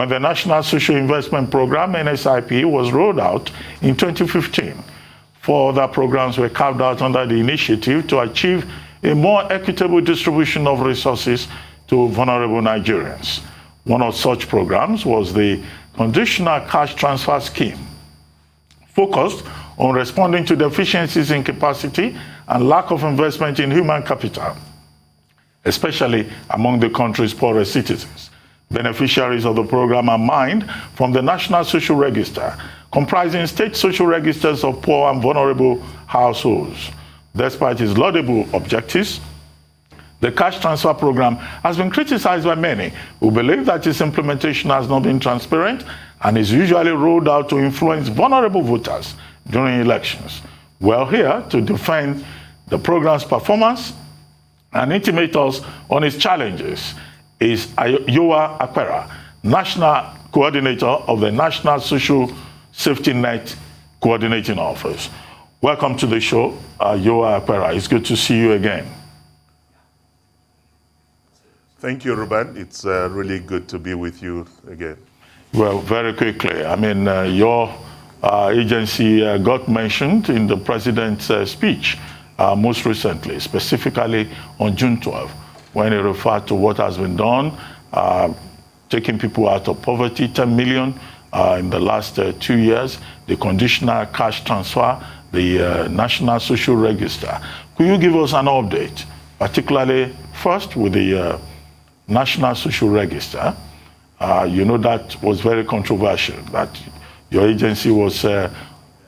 when the National Social Investment Program, NSIP, was rolled out in 2015. 4 other programs were carved out under the initiative to achieve a more equitable distribution of resources to vulnerable Nigerians. One of such programs was the Conditional Cash Transfer scheme, focused on responding to deficiencies in capacity and lack of investment in human capital, especially among the country's poorest citizens. Beneficiaries of the program are mined from the National Social Register, comprising state social registers of poor and vulnerable households. Despite its laudable objectives, the cash transfer program has been criticized by many who believe that its implementation has not been transparent and is usually rolled out to influence vulnerable voters during elections. Well, here to defend the program's performance and intimate us on its challenges is Iorwa Apera, National Coordinator of the National Social Safety Net Coordinating Office. Welcome to the show, Iorwa Apera. It's good to see you again. Thank you, Ruben. It's really good to be with you again. Well, very quickly, I mean, your agency got mentioned in the president's speech most recently, specifically on June 12th, when he referred to what has been done, taking people out of poverty, 10 million in the last 2 years, the conditional cash transfer, the National Social Register. Could you give us an update, particularly first with the National Social Register? You know that was very controversial, that your agency was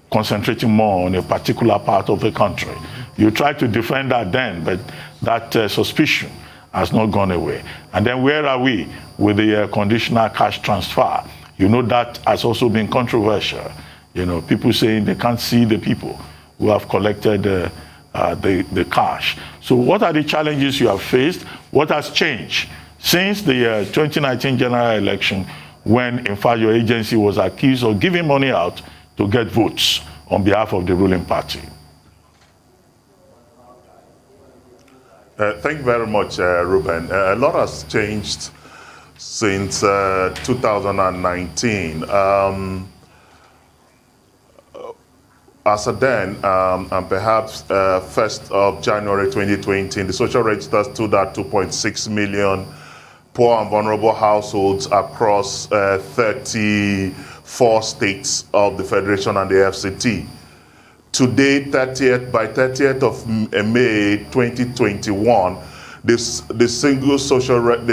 concentrating more on a particular part of the country. You tried to defend that then, but that suspicion has not gone away. And then where are we with the conditional cash transfer? You know that has also been controversial. You know, people saying they can't see the people who have collected the cash. So what are the challenges you have faced? What has changed since the 2019 general election, when in fact your agency was accused of giving money out to get votes on behalf of the ruling party? Thank you very much, Ruben. A lot has changed since 2019. As of then, and perhaps 1st of January 2020, the social register stood at 2.6 million poor and vulnerable households across 34 states of the Federation and the FCT. Today, by 30th of May 2021, the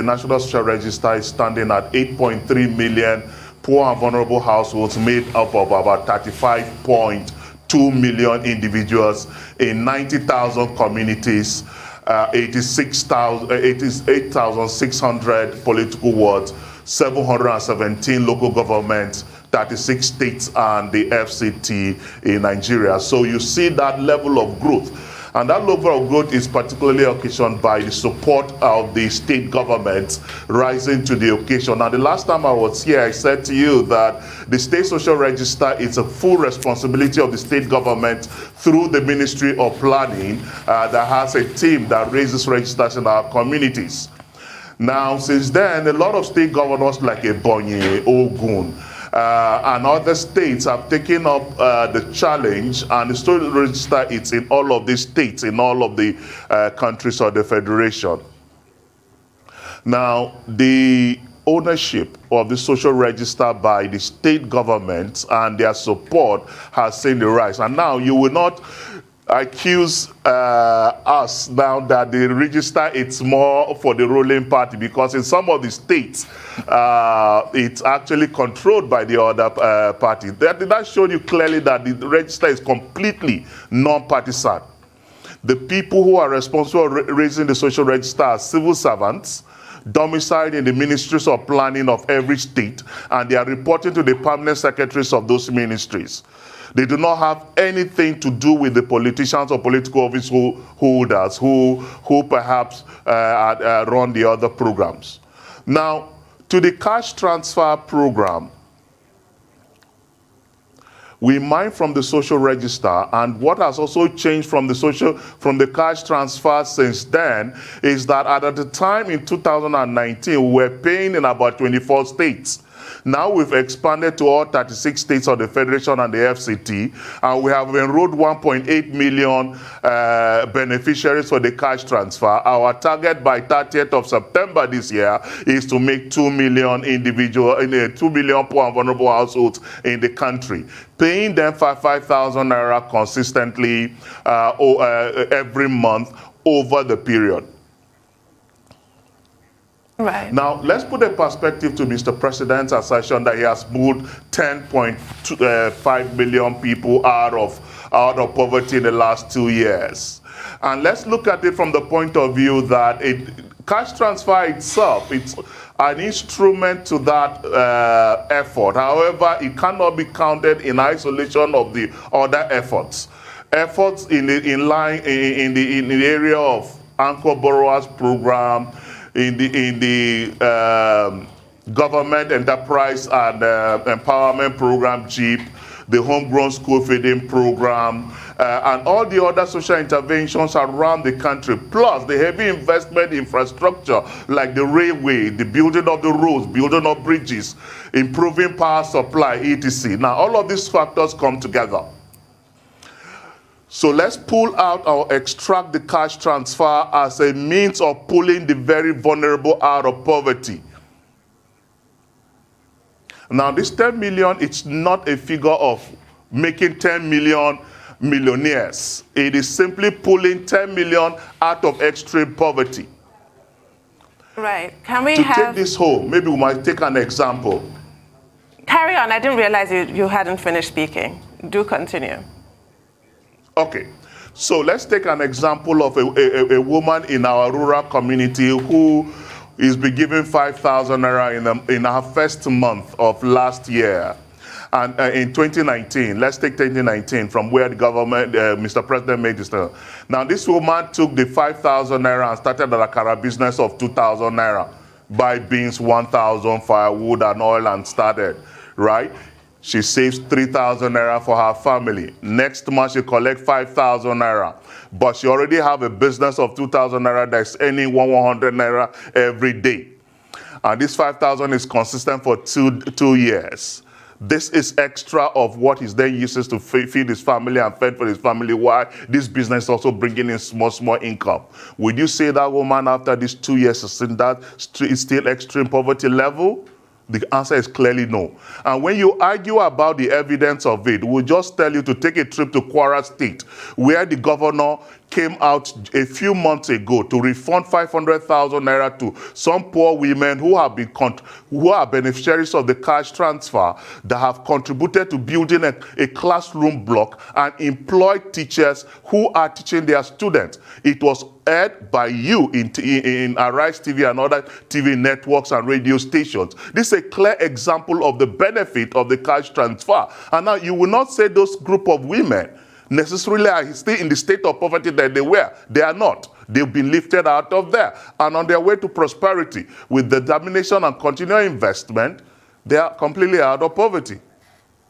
National Social Register is standing at 8.3 million poor and vulnerable households, made up of about 35.2 million individuals in 90,000 communities, 88,600 political wards, 717 local governments, 36 states, and the FCT in Nigeria. So you see that level of growth. And that level of growth is particularly occasioned by the support of the state governments rising to the occasion. Now, the last time I was here, I said to you that the State Social Register is a full responsibility of the state government through the Ministry of Planning that has a team that raises registers in our communities. Now, since then, a lot of state governors like Ebonyi, Ogun, and other states have taken up the challenge, and the social register is in all of these states, in all of the countries of the Federation. Now, the ownership of the social register by the state governments and their support has seen the rise. And now you will not accuse us now that the register it's more for the ruling party, because in some of the states it's actually controlled by the other party. That showed you clearly that the register is completely non-partisan. The people who are responsible for raising the social register are civil servants domiciled in the ministries of planning of every state, and they are reporting to the permanent secretaries of those ministries. They do not have anything to do with the politicians or political office holders who perhaps run the other programs. Now, to the cash transfer program, we mine from the social register, and what has also changed from the cash transfer since then is that at the time in 2019, we were paying in about 24 states. Now we've expanded to all 36 states of the Federation and the FCT, and we have enrolled 1.8 million beneficiaries for the cash transfer. Our target by 30th of September this year is to make 2 million 2 million poor and vulnerable households in the country, paying them 5,000 naira consistently every month over the period. Right. Now, let's put a perspective to Mr. President's assertion that he has moved 10.5 million people out of poverty in the last 2 years. And let's look at it from the point of view that cash transfer itself, it's an instrument to that effort. However, it cannot be counted in isolation of the other efforts. Efforts in the area of anchor borrowers program, in the government enterprise and empowerment program, JEEP, the homegrown school feeding program, and all the other social interventions around the country, plus the heavy investment in infrastructure like the railway, the building of the roads, building of bridges, improving power supply, etc. Now, all of these factors come together. So let's pull out or extract the cash transfer as a means of pulling the very vulnerable out of poverty. Now, this 10 million, it's not a figure of making 10 million millionaires. It is simply pulling 10 million out of extreme poverty. Right. Can we take this home, maybe we might take an example. Carry on. I didn't realize you hadn't finished speaking. Do continue. Okay, so let's take an example of a woman in our rural community who is be given 5,000 naira in her first month of last year. And in 2019, let's take 2019 from where the government, Mr. President made this. Now, this woman took the 5,000 naira and started an akara business of 2,000 naira. Buy beans, 1,000, firewood and oil, and started, right? She saves 3,000 naira for her family. Next month, she collect 5,000 naira. But she already have a business of 2,000 naira that's earning 100 naira every day. And this 5,000 is consistent for two years. This is extra of what he then uses to feed his family and fend for his family, while this business also bringing in small income. Would you say that woman after these 2 years is still extreme poverty level? The answer is clearly no. And when you argue about the evidence of it, we'll just tell you to take a trip to Kwara State, where the governor came out a few months ago to refund 500,000 naira to some poor women who are beneficiaries of the cash transfer, that have contributed to building a classroom block and employed teachers who are teaching their students. It was aired by you in Arise TV and other TV networks and radio stations. This is a clear example of the benefit of the cash transfer. And now you will not say those group of women necessarily are still in the state of poverty that they were. They are not. They've been lifted out of there and on their way to prosperity. With determination and continual investment, they are completely out of poverty.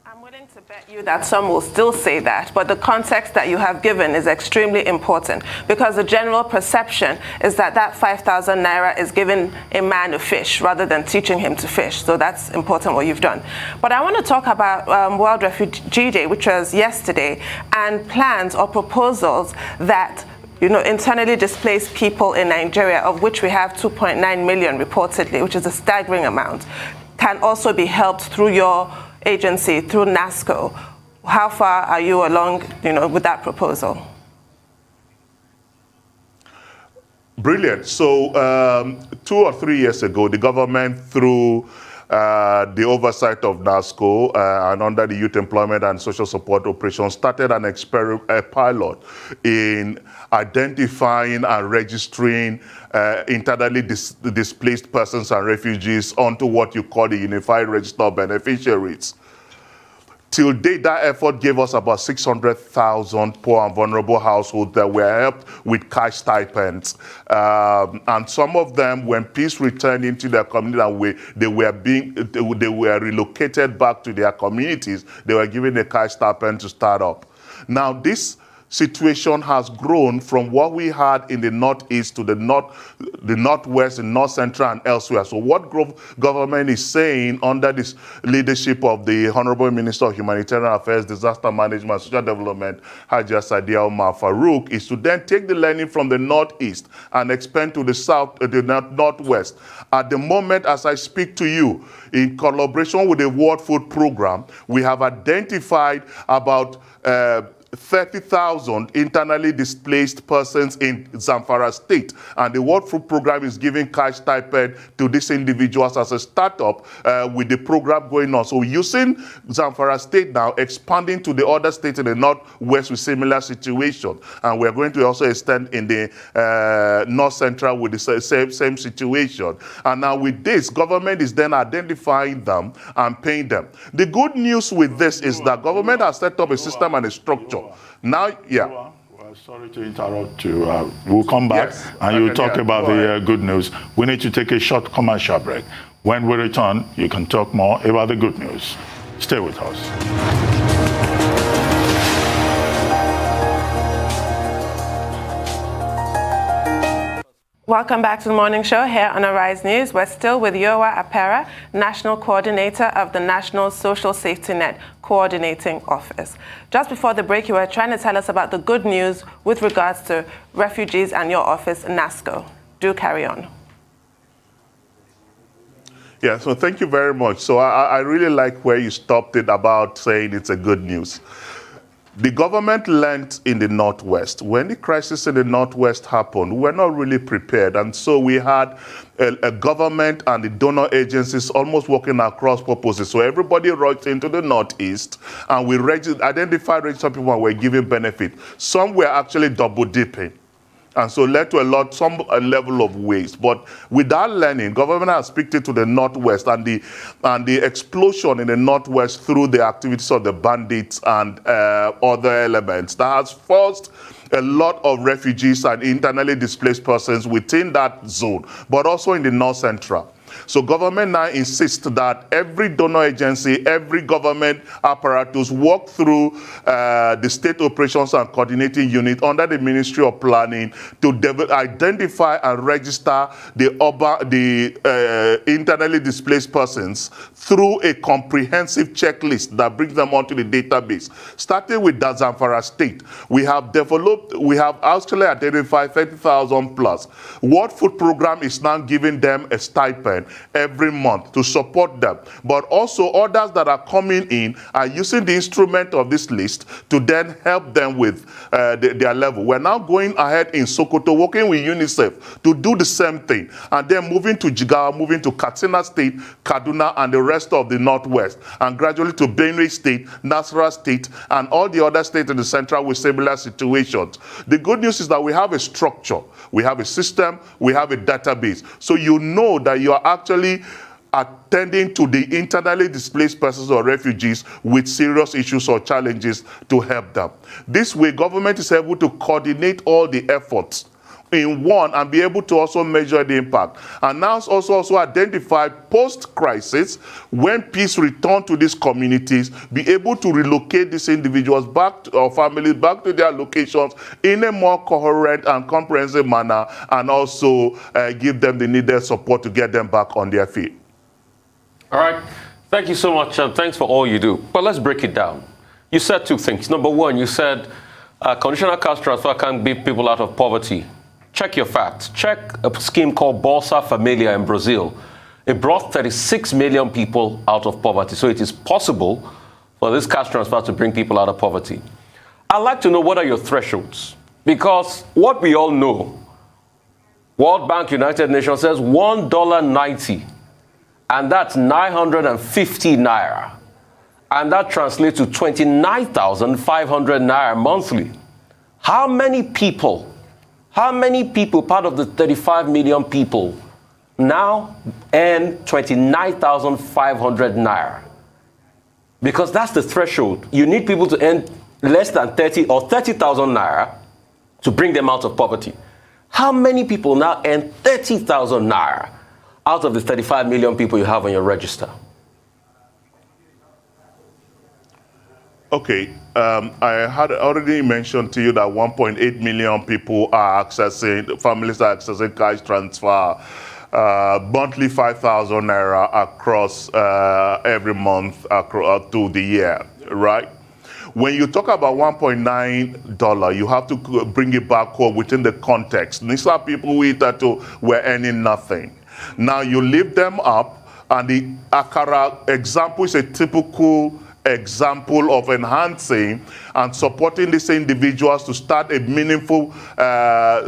I'm willing to bet you that some will still say that, but the context that you have given is extremely important, because the general perception is that 5,000 naira is giving a man a fish rather than teaching him to fish. So that's important what you've done. But I want to talk about World Refugee Day, which was yesterday, and plans or proposals that internally displaced people in Nigeria, of which we have 2.9 million reportedly, which is a staggering amount, can also be helped through your agency, through NASCO. How far are you along, with that proposal? Brilliant. So 2 or 3 years ago, the government, through the oversight of NASCO and under the Youth Employment and Social Support Operation, started a pilot in identifying and registering internally displaced persons and refugees onto what you call the Unified Register of Beneficiaries. Till date, that effort gave us about 600,000 poor and vulnerable households that were helped with cash stipends. And some of them, when peace returned into their community and they were relocated back to their communities, they were given a cash stipend to start up. Now, this situation has grown from what we had in the Northeast to the Northwest, and North Central, and elsewhere. So what government is saying under this leadership of the Honorable Minister of Humanitarian Affairs, Disaster Management and Social Development, Hajiya Sadiya Umar Farouk, is to then take the learning from the Northeast and expand to the South, the Northwest. At the moment, as I speak to you, in collaboration with the World Food Program, we have identified about 30,000 internally displaced persons in Zamfara State, and the World Food Program is giving cash stipend to these individuals as a startup with the program going on. So we're using Zamfara State now, expanding to the other states in the Northwest with similar situation, and we're going to also extend in the North Central with the same situation. And now with this, government is then identifying them and paying them. The good news with this is that government has set up a system and a structure. Now, yeah. Well, sorry to interrupt you. We'll come back, Yes, and you'll talk about the good news. We need to take a short commercial break. When we return, you can talk more about the good news. Stay with us. Welcome back to the morning show here on Arise News. We're still with Iorwa Apera, National Coordinator of the National Social Safety Net Coordinating Office. Just before the break, you were trying to tell us about the good news with regards to refugees and your office, NASCO. Do carry on. Yeah, so thank you very much. So I really like where you stopped it about saying it's a good news. The government learned in the Northwest. When the crisis in the Northwest happened, we were not really prepared. And so we had a government and the donor agencies almost working across purposes. So everybody rushed into the Northeast, and we identified registered people and were giving benefit. Some were actually double dipping, and so led to some level of waste. But with that learning, government has picked it to the Northwest, and the explosion in the Northwest through the activities of the bandits and other elements that has forced a lot of refugees and internally displaced persons within that zone, but also in the North Central. So government now insists that every donor agency, every government apparatus work through the state operations and coordinating unit under the Ministry of Planning to identify and register the internally displaced persons through a comprehensive checklist that brings them onto the database. Starting with Zamfara State, we have actually identified 30,000 plus. World Food Program is now giving them a stipend every month to support them, but also others that are coming in are using the instrument of this list to then help them with their level. We're now going ahead in Sokoto, working with UNICEF to do the same thing, and then moving to Jigawa, moving to Katsina State, Kaduna, and the rest of the Northwest, and gradually to Benue State, Nasarawa State, and all the other states in the Central with similar situations. The good news is that we have a structure, we have a system, we have a database, so you know that you are actually attending to the internally displaced persons or refugees with serious issues or challenges to help them. This way, government is able to coordinate all the efforts in one and be able to also measure the impact. And now also identify post-crisis, when peace return to these communities, be able to relocate these individuals back to, or families back to their locations in a more coherent and comprehensive manner, and also give them the needed support to get them back on their feet. All right. Thank you so much. Thanks for all you do. But let's break it down. You said two things. Number one, you said conditional cash transfer can beat people out of poverty. Check your facts. Check a scheme called Bolsa Familia in Brazil. It brought 36 million people out of poverty. So it is possible for this cash transfer to bring people out of poverty. I'd like to know, what are your thresholds? Because what we all know, World Bank, United Nations says $1.90, and that's 950 naira. And that translates to 29,500 naira monthly. How many people part of the 35 million people now earn 29,500 naira? Because that's the threshold. You need people to earn less than 30 or 30,000 naira to bring them out of poverty. How many people now earn 30,000 naira out of the 35 million people you have on your register? Okay, I had already mentioned to you that 1.8 million people are accessing, families are accessing cash transfer, monthly 5,000 naira across every month through the year, right? When you talk about $1.9, you have to bring it back home within the context. These are people who hitherto were earning nothing. Now you lift them up, and the Apera example is a typical example of enhancing and supporting these individuals to start a meaningful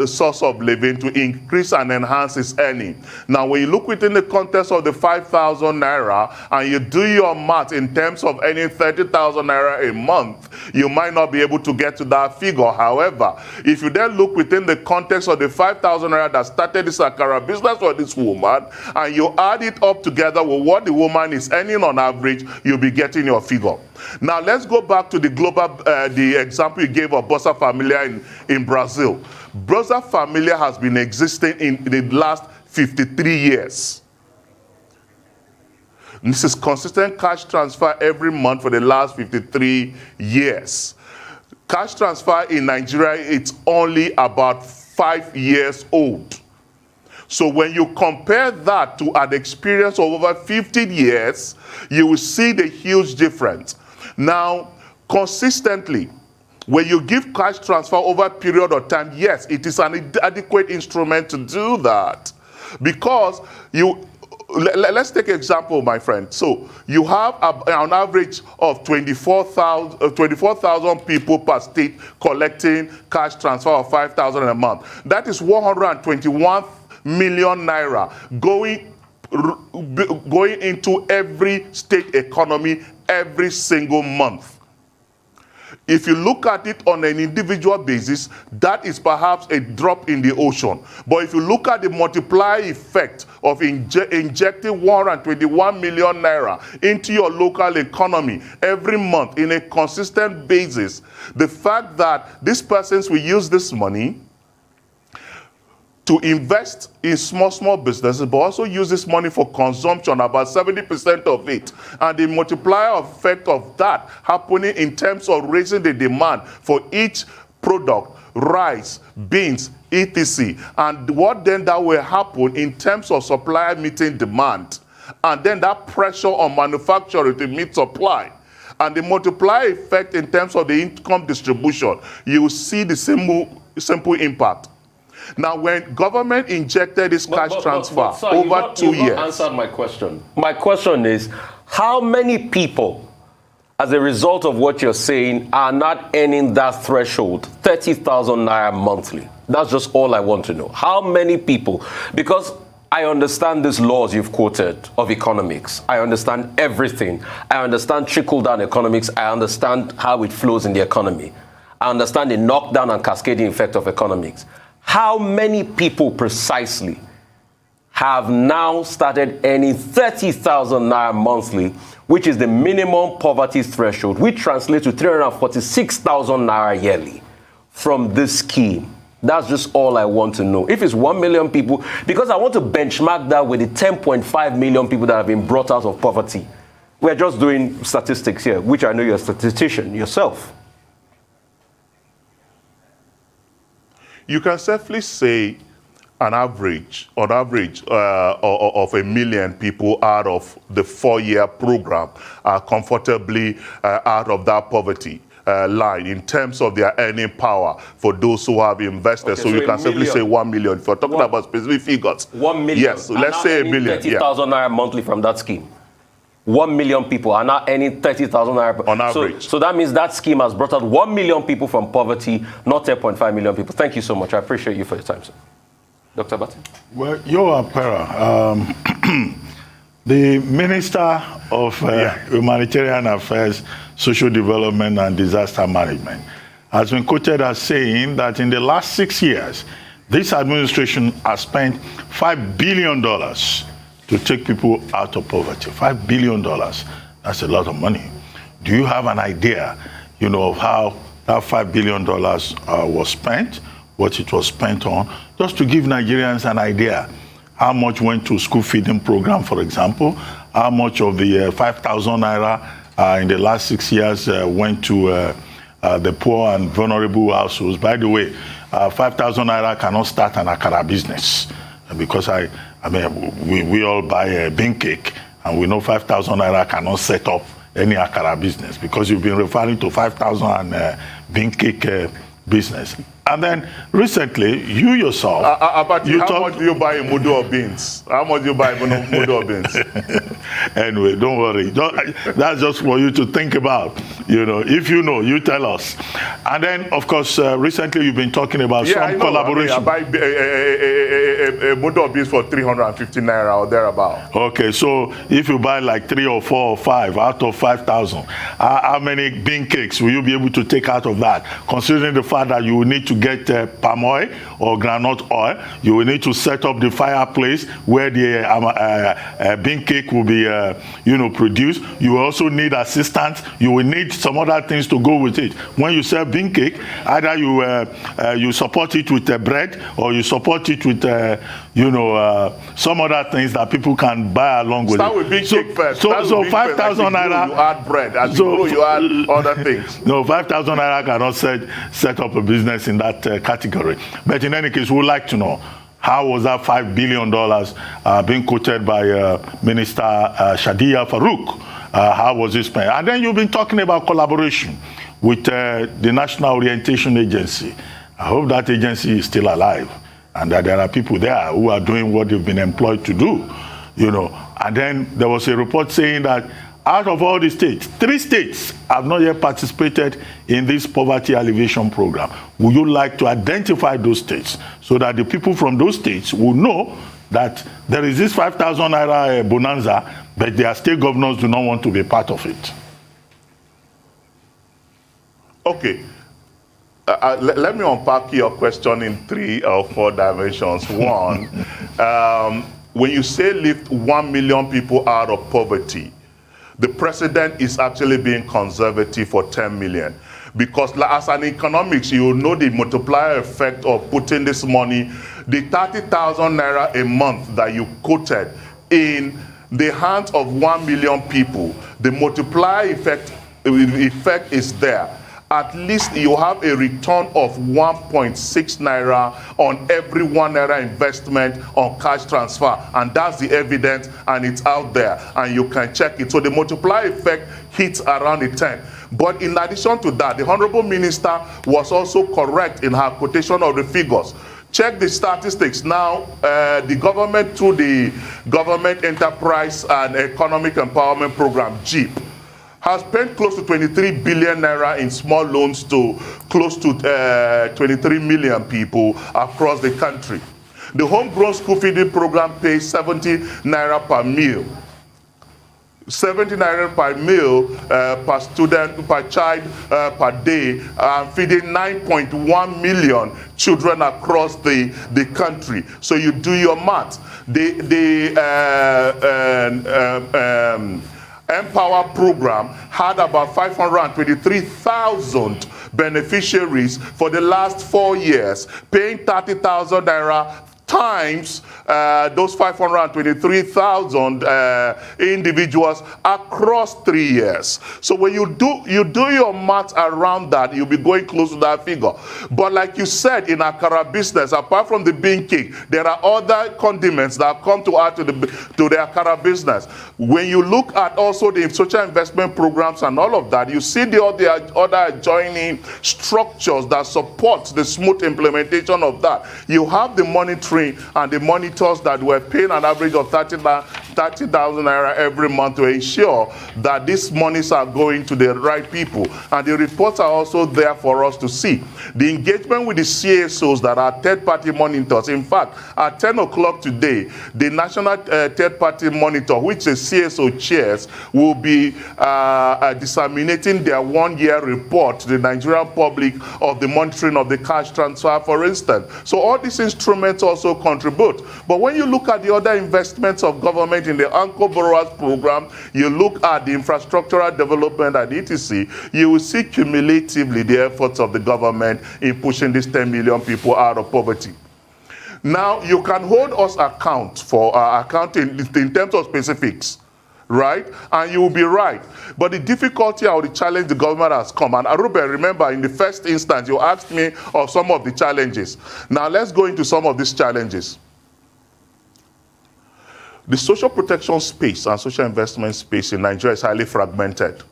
source of living, to increase and enhance his earning. Now, when you look within the context of the 5,000 naira and you do your math in terms of earning 30,000 naira a month, you might not be able to get to that figure. However, if you then look within the context of the 5,000 naira that started this Apera business for this woman, and you add it up together with what the woman is earning on average, you'll be getting your figure. Now let's go back to the global, the example you gave of Bolsa Familia in Brazil. Bolsa Familia has been existing in the last 53 years. This is consistent cash transfer every month for the last 53 years. Cash transfer in Nigeria, it's only about 5 years old. So when you compare that to an experience of over 15 years, you will see the huge difference. Now, consistently, when you give cash transfer over a period of time, yes, it is an adequate instrument to do that. Because let's take an example, my friend. So you have an average of 24,000 people per state collecting cash transfer of 5,000 a month. That is 121 million naira going into every state economy every single month. If you look at it on an individual basis, that is perhaps a drop in the ocean. But if you look at the multiplier effect of injecting 121 million naira into your local economy every month in a consistent basis, the fact that these persons will use this money to invest in small businesses, but also use this money for consumption, about 70% of it. And the multiplier effect of that happening in terms of raising the demand for each product, rice, beans, etc. And what then that will happen in terms of supply meeting demand. And then that pressure on manufacturing to meet supply. And the multiplier effect in terms of the income distribution, you will see the simple impact. Now, when government injected this cash transfer sir, over 2 years... You've not answered my question. My question is, how many people, as a result of what you're saying, are not earning that threshold, 30,000 naira monthly? That's just all I want to know. How many people? Because I understand these laws you've quoted of economics. I understand everything. I understand trickle-down economics. I understand how it flows in the economy. I understand the knockdown and cascading effect of economics. How many people precisely have now started earning 30,000 naira monthly, which is the minimum poverty threshold, which translates to 346,000 naira yearly from this scheme? That's just all I want to know. If it's 1 million people, because I want to benchmark that with the 10.5 million people that have been brought out of poverty. We're just doing statistics here, which I know you're a statistician yourself. You can safely say on average of 1 million people out of the 4-year program are comfortably out of that poverty line in terms of their earning power for those who have invested. Okay, so you can simply say 1 million. If you're talking about specific figures. 1 million. Yes, so let's say 1 million. 30,000 naira monthly from that scheme. 1 million people are now earning 30,000 naira on average. So that means that scheme has brought out 1 million people from poverty, not 10.5 million people. Thank you so much. I appreciate you for your time, sir. Dr. Batin? Well, Iorwa Apera, the Minister of Humanitarian Affairs, Social Development and Disaster Management, has been quoted as saying that in the last 6 years, this administration has spent $5 billion to take people out of poverty. $5 billion, that's a lot of money. Do you have an idea, of how that $5 billion was spent, what it was spent on? Just to give Nigerians an idea, how much went to school feeding program, for example, how much of the 5,000 naira in the last 6 years went to the poor and vulnerable households. By the way, 5,000 naira cannot start an akara business, because I mean we all buy a bean cake, and we know 5,000 naira cannot set up any akara business, because you've been referring to 5,000 and bean cake business. And then recently, you yourself... how much do you buy a mudu of beans? How much do you buy a mudu of beans? Anyway, don't worry. That's just for you to think about. You know, if you know, you tell us. And then, of course, recently you've been talking about some collaboration. I buy a mudu of beans for 350 naira or thereabout. Okay, so if you buy like 3 or 4 or 5 out of 5,000, how many bean cakes will you be able to take out of that? Considering the fact that you will need to get palm oil or groundnut oil, you will need to set up the fireplace where the bean cake will be produced. You will also need assistance. You will need some other things to go with it. When you sell bean cake, either you support it with bread, or you support it with some other things that people can buy along with it. Start with bean cake first. So 5,000 naira. You add bread. As you add other things. No, 5,000 naira cannot set up a business in that category. But in any case, we would like to know, how was that $5 billion being quoted by Minister Shadiya Farouk? How was it spent? And then you've been talking about collaboration with the National Orientation Agency. I hope that agency is still alive, and that there are people there who are doing what they've been employed to do. And then there was a report saying that out of all the states, 3 states have not yet participated in this poverty alleviation program. Would you like to identify those states so that the people from those states will know that there is this 5,000 naira bonanza, but their state governors do not want to be part of it? Okay. Let me unpack your question in 3 or 4 dimensions. One, when you say lift 1 million people out of poverty, the president is actually being conservative for 10 million. Because as an economics, you know the multiplier effect of putting this money, the 30,000 naira a month that you quoted in the hands of 1 million people, the multiplier effect is there. At least you have a return of 1.6 naira on every 1 naira investment on cash transfer. And that's the evidence, and it's out there, and you can check it. So the multiplier effect hits around the 10. But in addition to that, the Honorable Minister was also correct in her quotation of the figures. Check the statistics. Now, the government, through the Government Enterprise and Economic Empowerment Program, GEEP, has spent close to 23 billion naira in small loans to close to 23 million people across the country. The homegrown school feeding program pays 70 naira per meal. 70 naira per meal per student, per child per day, feeding 9.1 million children across the country. So you do your math. Empower program had about 523,000 beneficiaries for the last 4 years, paying 30,000 naira times those 523,000 individuals across 3 years. So when you do your math around that, you'll be going close to that figure. But like you said, in akara business, apart from the bean cake, there are other condiments that have come to add to the akara business. When you look at also the social investment programs and all of that, you see the other adjoining structures that support the smooth implementation of that. You have the monitoring and the monitors that were paying an average of 30,000 naira every month to ensure that these monies are going to the right people. And the reports are also there for us to see. The engagement with the CSOs that are third-party monitors. In fact, at 10 o'clock today, the National Third-Party Monitor, which the CSO chairs, will be disseminating their 1-year report to the Nigerian public of the monitoring of the cash transfer, for instance. So all these instruments also contribute. But when you look at the other investments of government in the Anchor Borrowers Program, you look at the infrastructural development at etc., you will see cumulatively the efforts of the government in pushing these 10 million people out of poverty. Now, you can hold us account for our accounting in terms of specifics, right? And you will be right. But the difficulty or the challenge the government has come, and Arube, remember in the first instance, you asked me of some of the challenges. Now let's go into some of these challenges. The social protection space and social investment space in Nigeria is highly fragmented.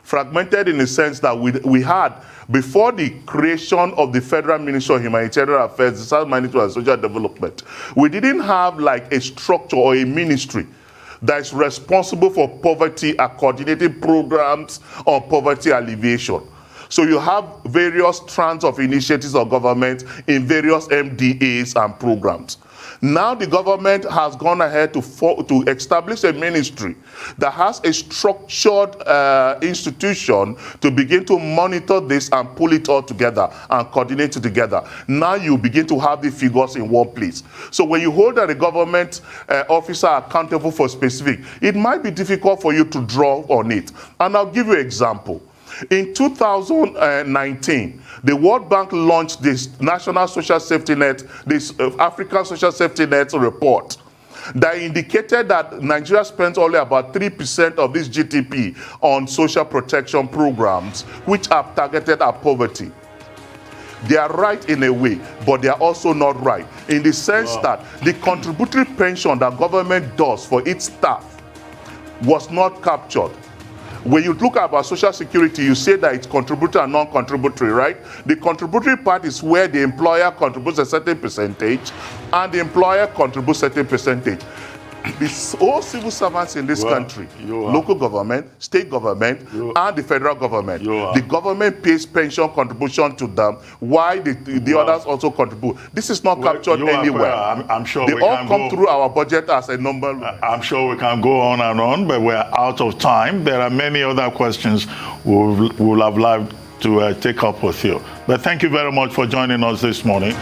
Fragmented in the sense that we had, before the creation of the Federal Ministry of Humanitarian Affairs, the South Management and Social Development, we didn't have like a structure or a ministry that is responsible for poverty and coordinating programs on poverty alleviation. So you have various strands of initiatives of government in various MDAs and programs. Now the government has gone ahead to establish a ministry that has a structured institution to begin to monitor this and pull it all together and coordinate it together. Now you begin to have the figures in one place. So when you hold a government officer accountable for specific, it might be difficult for you to draw on it. And I'll give you an example. In 2019, the World Bank launched this National Social Safety Net, this African Social Safety Net report that indicated that Nigeria spends only about 3% of this GDP on social protection programs, which are targeted at poverty. They are right in a way, but they are also not right, in the sense that the contributory pension that government does for its staff was not captured. When you look at about social security, you say that it's contributory and non-contributory, right? The contributory part is where the employer contributes a certain percentage and the employer contributes a certain percentage. All civil servants in this country, local government, state government, and the federal government, the government pays pension contribution to them, while the others also contribute. This is not captured anywhere. I'm sure they all come through our budget as a number. I'm sure we can go on and on, but we're out of time. There are many other questions we'll have liked to take up with you. But thank you very much for joining us this morning.